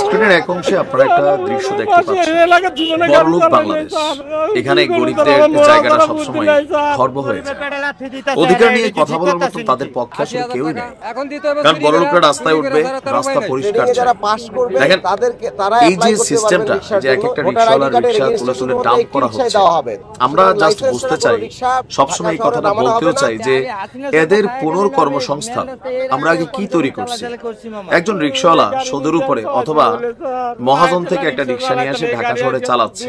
স্ক্রিনের এক অংশে আপনারা একটা দৃশ্য দেখতে পাচ্ছেন, বড়লোক বাংলাদেশ। এখানে গরিবদের জায়গাটা সবসময় খর্ব হয়েছে। অধিকার নিয়ে কথা বলার মতো তাদের পক্ষে আসলে কেউই নেই, কারণ বড়লোকরা রাস্তায় উঠবে, রাস্তা পরিষ্কার। দেখেন এই যে সিস্টেমটা, যে এক একটা রিক্সাওয়ালা রিক্সা তুলে তুলে ডাম্প করা হচ্ছে, আমরা জাস্ট বুঝতে চাই, সবসময় এই কথাটা বলতেও চাই যে এদের পুনর্কর্মসংস্থান আমরা আগে কি তৈরি করছি। একজন রিক্সাওয়ালা সোদের উপরে অথবা মহাজন থেকে একটা রিক্সা নিয়ে আসে ঢাকা শহরে চালাচ্ছে,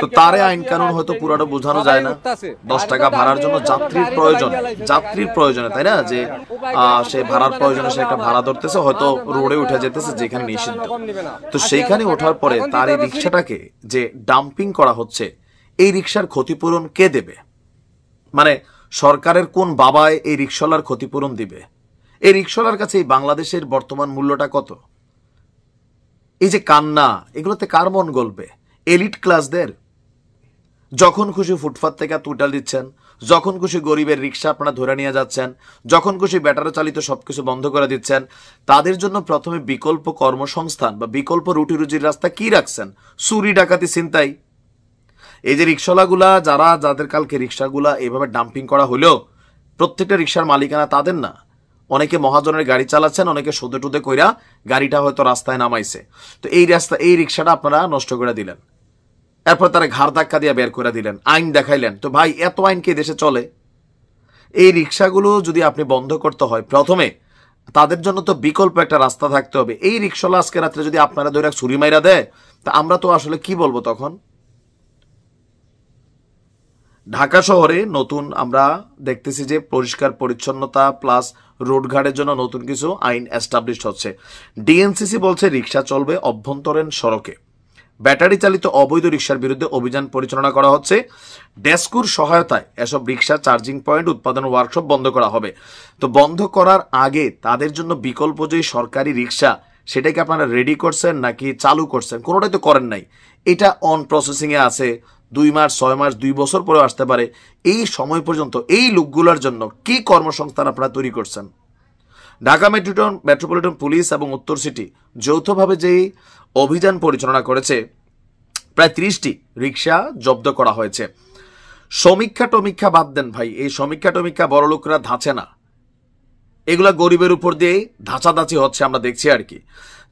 তো তারে আইন কানুন হয়তো পুরোটা বোঝানো যায় না। 10 টাকা ভাড়ার জন্য যাত্রীর প্রয়োজনে, তাই না, যে সে ভাড়ার প্রয়োজনে সে একটা ভাড়া ধরতেছে, হয়তো রোডে উঠে যেতেছে যেখানে নিষিদ্ধ। তো সেইখানে ওঠার পরে তার এই রিক্সাটাকে যে ডাম্পিং করা হচ্ছে, এই রিক্সার ক্ষতিপূরণ কে দেবে? মানে সরকারের কোন বাবায় এই রিক্সাওয়ালার ক্ষতিপূরণ দিবে? এই রিক্সাওয়ালার কাছে এই বাংলাদেশের বর্তমান মূল্যটা কত? এই যে কান্না, এগুলোতে কার মন গলবে? এলিট ক্লাসদের। যখন খুশি ফুটপাত থেকে তুটাল দিচ্ছেন, যখন খুশি গরিবের রিক্সা আপনারা ধরে নিয়ে যাচ্ছেন, যখন খুশি ব্যাটারি চালিত সবকিছু বন্ধ করে দিচ্ছেন, তাদের জন্য প্রথমে বিকল্প কর্মসংস্থান বা বিকল্প রুটি রুজির রাস্তা কি রাখছেন? চুরি ডাকাতি ছিনতাই। এই যে রিক্সাওয়ালাগুলা যাদের কালকে রিক্সাগুলা এইভাবে ডাম্পিং করা হলেও প্রত্যেকটা রিক্সার মালিকানা তাদের না। অনেকে মহাজনের গাড়ি চালাচ্ছেন, অনেকে সুদে টুদে কইরা গাড়িটা হয়তো রাস্তায় নামাইছে। তো এই রিক্সাটা আপনারা নষ্ট করে দিলেন, এরপর তারা ঘাড় ধাক্কা দিয়ে বের করে দিলেন, আইন দেখাইলেন। তো ভাই, এত আইন কি দেশে চলে? এই রিক্সাগুলো যদি আপনি বন্ধ করতে হয়, প্রথমে তাদের জন্য তো বিকল্প একটা রাস্তা থাকতে হবে। এই রিক্সাওয়ালা আজকে রাত্রে যদি আপনারা ধরে ছুরি মাইরা দেয়, তা আমরা তো আসলে কি বলবো তখন? ঢাকা শহরে নতুন আমরা দেখতেছি যে পরিষ্কার পরিচ্ছন্নতা প্লাস রোডঘাটের জন্য নতুন কিছু আইন এস্টাবলিশ হচ্ছে। ডিএনসিসি বলছে রিক্সা চলবে অভ্যন্তরীণ সড়কে। ব্যাটারি চালিত অবৈধ রিক্সার বিরুদ্ধে অভিযান পরিচালনা করা হচ্ছে। ডেস্কুর সহায়তায় এসব রিক্সা চার্জিং পয়েন্ট উৎপাদন ওয়ার্কশপ বন্ধ করা হবে। তো বন্ধ করার আগে তাদের জন্য বিকল্প যে সরকারি রিক্সা, সেটাকে আপনারা রেডি করছেন নাকি চালু করছেন? কোনোটাই তো করেন নাই। এটা অন প্রসেসিং এ আছে। 2 মাস, 6 মাস, 2 বছর পরে আসতে পারে। এই সময় পর্যন্ত এই লোকগুলোর জন্য কি কর্মসংস্থান আপনারা তৈরি করছেন? ঢাকা মেট্রোপলিটন পুলিশ এবং উত্তর সিটি যৌথভাবে যে অভিযান পরিচালনা করেছে, প্রায় 30টি রিক্সা জব্দ করা হয়েছে। সমীক্ষা বাদ দেন ভাই, এই সমীক্ষা বড়লোকরা ধাঁচে না, এগুলা গরিবের উপর দিয়ে ধাঁচাধাঁচি হচ্ছে। আমরা দেখছি আর কি,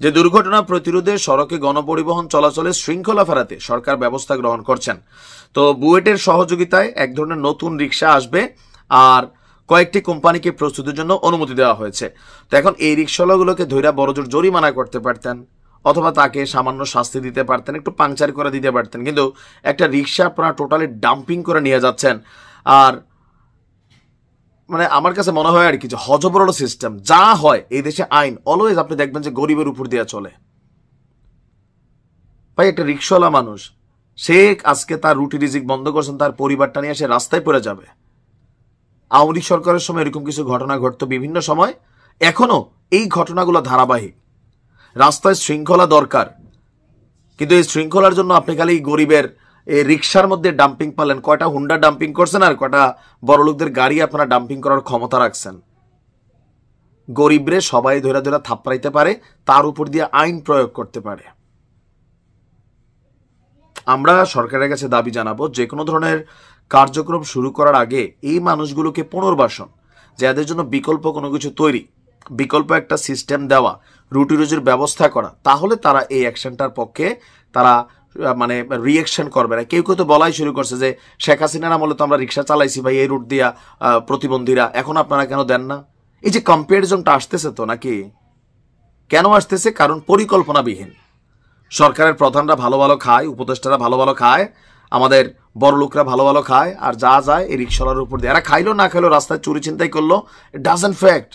যে দুর্ঘটনা প্রতিরোধে সড়কে গণপরিবহন চলাচলে শৃঙ্খলা ফেরাতে সরকার ব্যবস্থা গ্রহণ করছেন। তো বুয়েটের সহযোগিতায় এক ধরনের নতুন রিক্সা আসবে, আর কয়েকটি কোম্পানিকে প্রস্তুতির জন্য অনুমতি দেওয়া হয়েছে। তো এখন এই রিক্সাওয়ালাগুলোকে ধৈর্য বড়জোর জরিমানা করতে পারতেন, অথবা তাকে সামান্য শাস্তি দিতে পারতেন, একটু পাংচার করে দিতে পারতেন। কিন্তু একটা রিক্সা আপনারা টোটালি ডাম্পিং করে নিয়ে যাচ্ছেন। আর মানে আমার কাছে মনে হয় আর কি, যে হজবরল সিস্টেম যা হয় এই দেশে, আইন অলওয়েজ আপনি দেখবেন যে গরিবের উপর দিয়ে চলে। ভাই, একটা রিক্সাওয়ালা মানুষ, সে আজকে তার রুটি রিজিক বন্ধ করছেন, তার পরিবারটা নিয়ে সে রাস্তায় পড়ে যাবে। আওয়ামী লীগ সরকারের সময় এরকম কিছু ঘটনা ঘটতো বিভিন্ন সময়, এখনো এই ঘটনাগুলো ধারাবাহিক। রাস্তায় শৃঙ্খলা দরকার, কিন্তু এই শৃঙ্খলার জন্য আপনি খালি গরিবের এই রিক্সার মধ্যে ডাম্পিং পালেন। কয়টা হুন্ডা ডাম্পিং করছেন আর কয়টা বড়লোকদের গাড়ি আপনারা ডাম্পিং করার ক্ষমতা রাখছেন? গরিবরে সবাই ধরে ধরে থাপড়াইতে পারে, তার উপর দিয়ে আইন প্রয়োগ করতে পারে। আমরা সরকারের কাছে দাবি জানাবো, যে কোনো ধরনের কার্যক্রম শুরু করার আগে এই মানুষগুলোকে পুনর্বাসন, যে এদের জন্য বিকল্প কোনো কিছু তৈরি, বিকল্প একটা সিস্টেম দেওয়া, রুটি রুজির ব্যবস্থা করা, তাহলে তারা এই অ্যাকশনটার পক্ষে তারা মানে রিয়েকশন করবে না। কেউ কেউ তো বলাই শুরু করছে যে শেখ হাসিনার আমলে তো আমরা রিক্সা চালাইছি ভাই এই রুট দিয়া প্রতিবন্ধীরা, এখন আপনারা কেন দেন না? এই যে কম্পারিজনটা আসতেছে, তো নাকি কেন আসতেছে? কারণ পরিকল্পনাবিহীন। সরকারের প্রধানরা ভালো ভালো খায়, উপদেষ্টারা ভালো ভালো খায়, আমাদের বড় লোকরা ভালো ভালো খায়, আর যা যায় এই রিক্সাওয়ালার উপর দিয়ে। এরা খাইলো না খাইলো, রাস্তায় চুরি চিন্তাই করলো, ইট ডাজন্ট ফ্যাক্ট।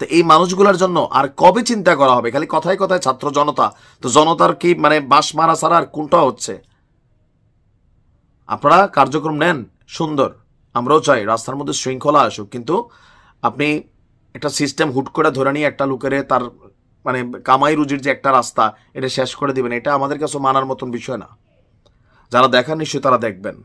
তো এই মানুষগুলোর জন্য আর কবে চিন্তা করা হবে? খালি কথায় কথায় ছাত্র জনতা, তো জনতার কি মানে বাস মারা ছাড়া আর কোনটা হচ্ছে? আপনারা কার্যক্রম নেন সুন্দর, আমরাও চাই রাস্তার মধ্যে শৃঙ্খলা আসুক, কিন্তু আপনি একটা সিস্টেম হুট করে ধরে নিয়ে একটা লোকের তার মানে কামাই রুজির যে একটা রাস্তা, এটা শেষ করে দিবেন, এটা আমাদের কাছে মানার মতন বিষয় না। যারা দেখার নিশ্চয়ই তারা দেখবেন।